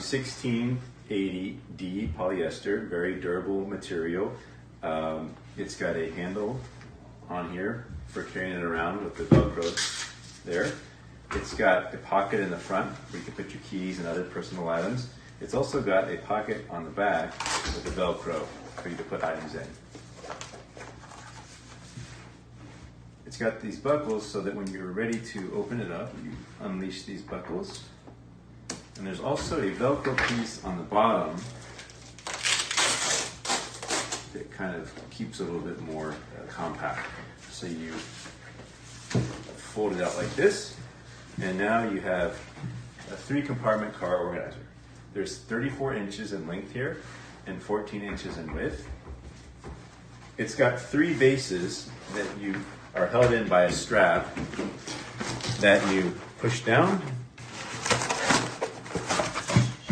1680D polyester, very durable material. It's got a handle on here for carrying it around with the Velcro there. It's got a pocket in the front where you can put your keys and other personal items. It's also got a pocket on the back with the Velcro for you to put items in. It's got these buckles so that when you're ready to open it up, you unleash these buckles. And there's also a Velcro piece on the bottom that kind of keeps it a little bit more compact. So you fold it out like this, and now you have a 3-compartment car organizer. There's 34 inches in length here and 14 inches in width. It's got 3 bases that you are held in by a strap that you push down,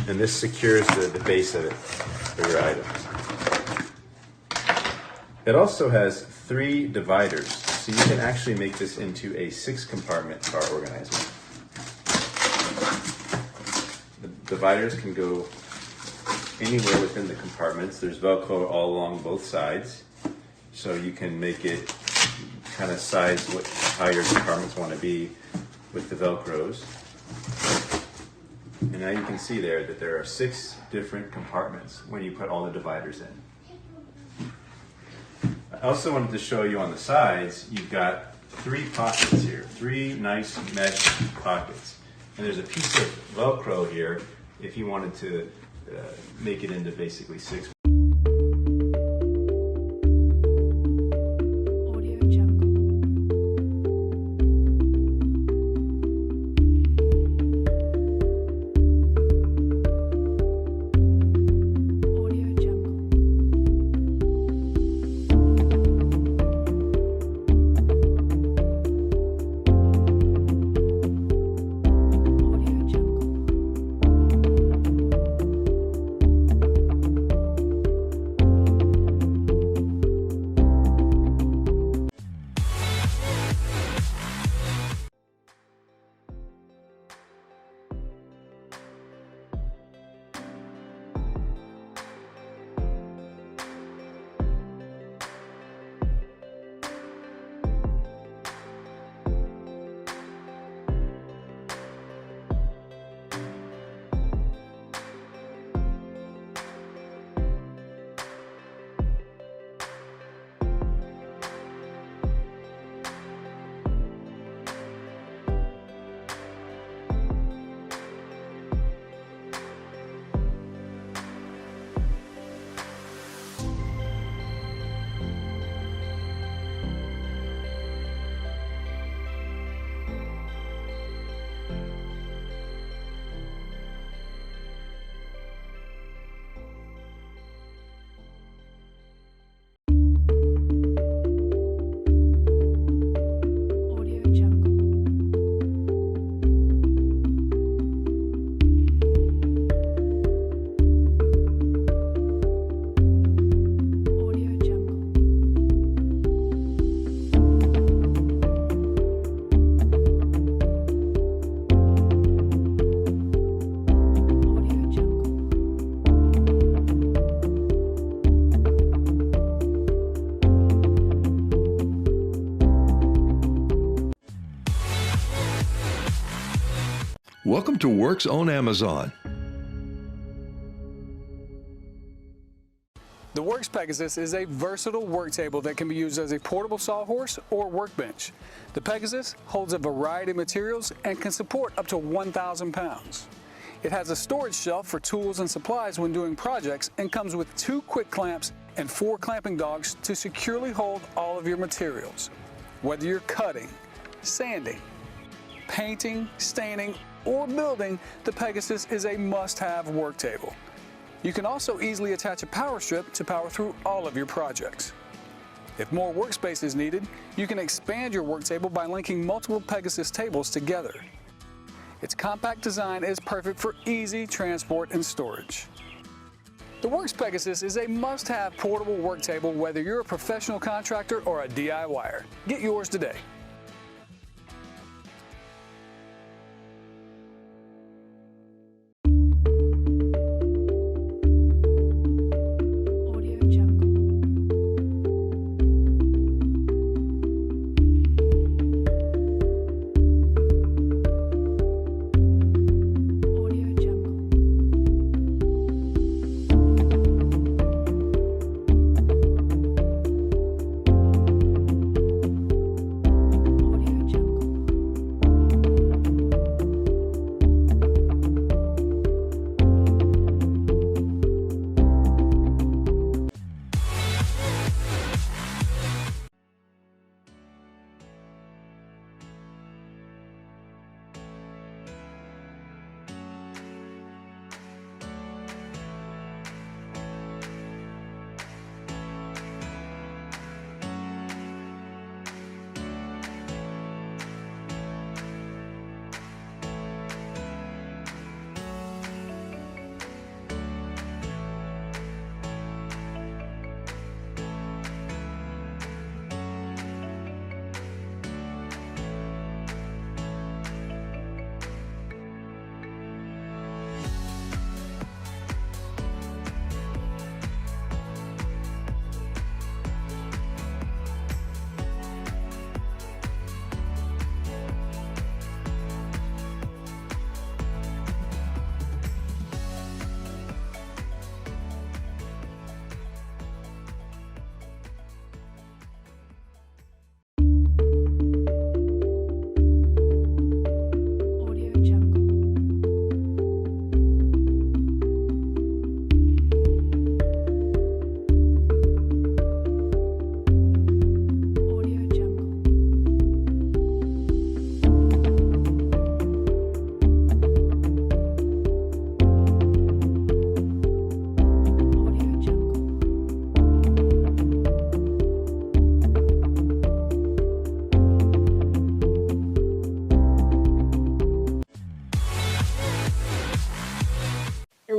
and this secures the base of it for your items. It also has 3 dividers, so you can actually make this into a 6-compartment car organizer. The dividers can go anywhere within the compartments. There's Velcro all along both sides, so you can make it kind of size how your compartments want to be with the Velcros. And now you can see there that there are 6 different compartments when you put all the dividers in. I also wanted to show you on the sides, you've got 3 pockets here, 3 nice mesh pockets. And there's a piece of Velcro here if you wanted to make it into basically 6. Welcome to Works on Amazon. The Works Pegasus is a versatile work table that can be used as a portable sawhorse or workbench. The Pegasus holds a variety of materials and can support up to 1,000 pounds. It has a storage shelf for tools and supplies when doing projects and comes with 2 quick clamps and 4 clamping dogs to securely hold all of your materials. Whether you're cutting, sanding, painting, staining, or building, the Pegasus is a must-have work table. You can also easily attach a power strip to power through all of your projects. If more workspace is needed, you can expand your work table by linking multiple Pegasus tables together. Its compact design is perfect for easy transport and storage. The Works Pegasus is a must-have portable work table whether you're a professional contractor or a DIYer. Get yours today.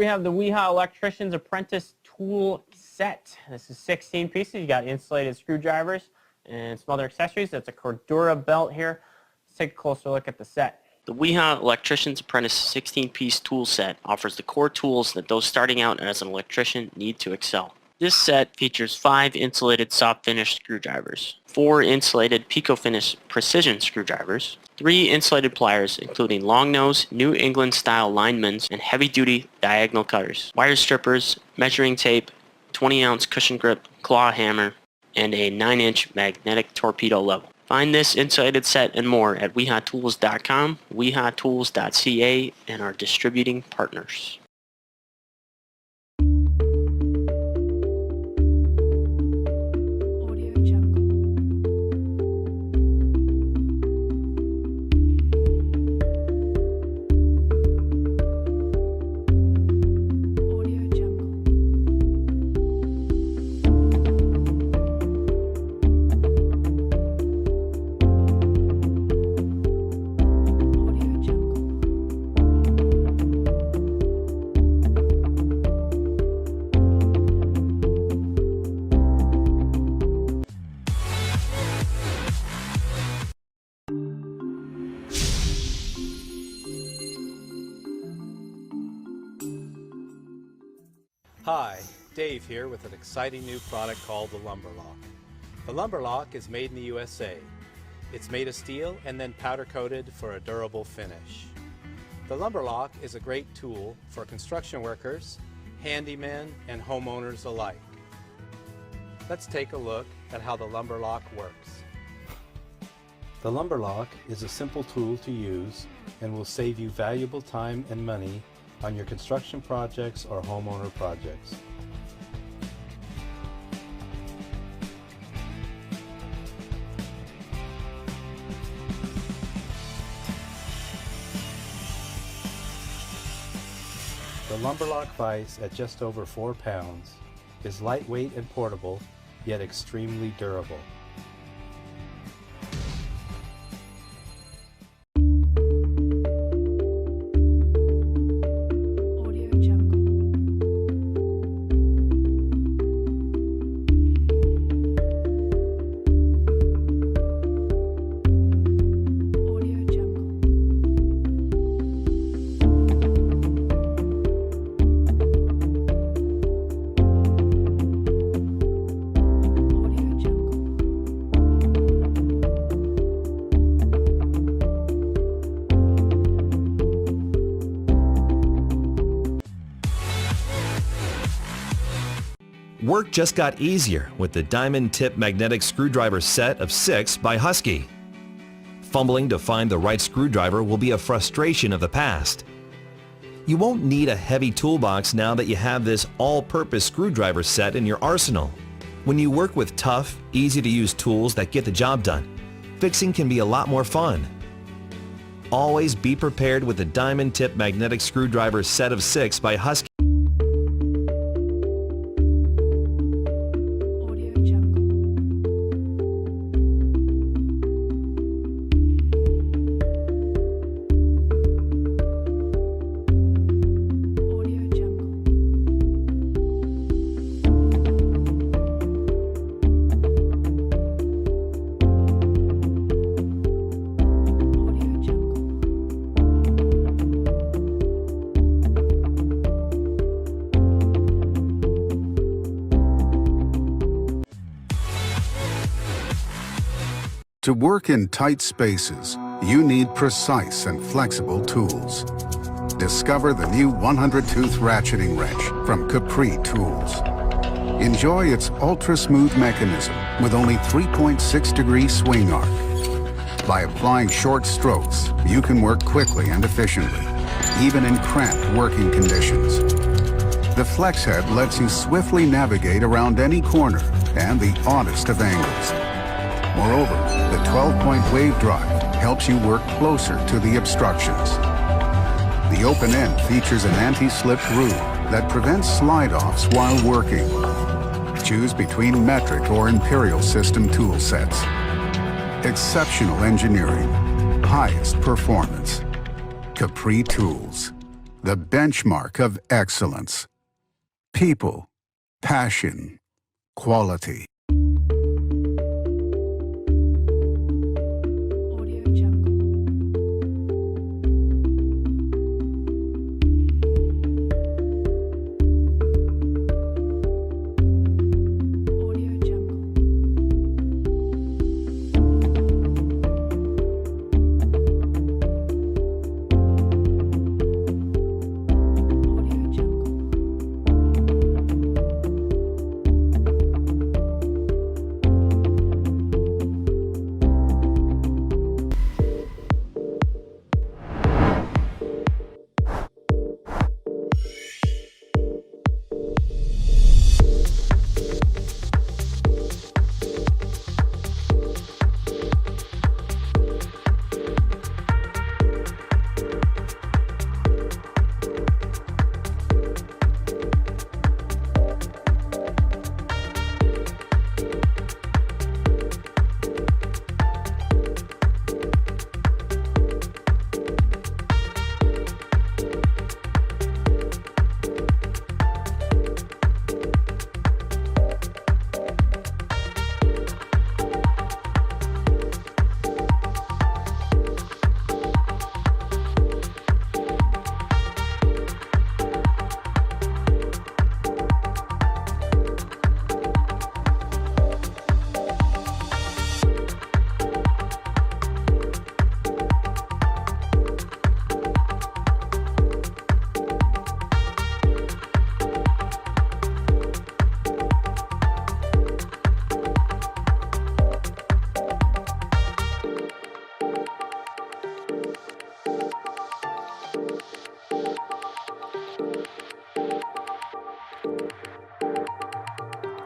have the WEHA Electrician's Apprentice Tool Set. This is 16 pieces. You got insulated screwdrivers and some other accessories. That's a Cordura belt here. Let's take a closer look at the set. The WEHA Electrician's Apprentice 16-piece tool set offers the core tools that those starting out as an electrician need to excel. This set features 5 insulated soft finish screwdrivers, 4 insulated pico finish precision screwdrivers, 3 insulated pliers including long nose, New England style linemans, and heavy duty diagonal cutters, wire strippers, measuring tape, 20-ounce cushion grip, claw hammer, and a 9-inch magnetic torpedo level. Find this insulated set and more at wehatools.com, wehatools.ca, and our distributing partners. Hi, Dave here with an exciting new product called the Lumber Lock. The Lumber Lock is made in the USA. It's made of steel and then powder coated for a durable finish. The Lumber Lock is a great tool for construction workers, handymen, and homeowners alike. Let's take a look at how the Lumber Lock works. The Lumber Lock is a simple tool to use and will save you valuable time and money on your construction projects or homeowner projects. The Lumber Lock vise at just over 4 pounds is lightweight and portable, yet extremely durable. Work just got easier with the diamond tip magnetic screwdriver set of 6 by Husky. Fumbling to find the right screwdriver will be a frustration of the past. You won't need a heavy toolbox now that you have this all-purpose screwdriver set in your arsenal. When you work with tough, easy-to-use tools that get the job done, fixing can be a lot more fun. Always be prepared with the diamond tip magnetic screwdriver set of 6 by Husky. To work in tight spaces, you need precise and flexible tools. Discover the new 100-tooth ratcheting wrench from Capri Tools. Enjoy its ultra-smooth mechanism with only 3.6-degree swing arc. By applying short strokes, you can work quickly and efficiently, even in cramped working conditions. The flex head lets you swiftly navigate around any corner and the oddest of angles. Moreover, the 12-point wave drive helps you work closer to the obstructions. The open end features an anti-slip groove that prevents slide-offs while working. Choose between metric or imperial system tool sets. Exceptional engineering, highest performance. Capri Tools. the benchmark of excellence. People, passion, quality.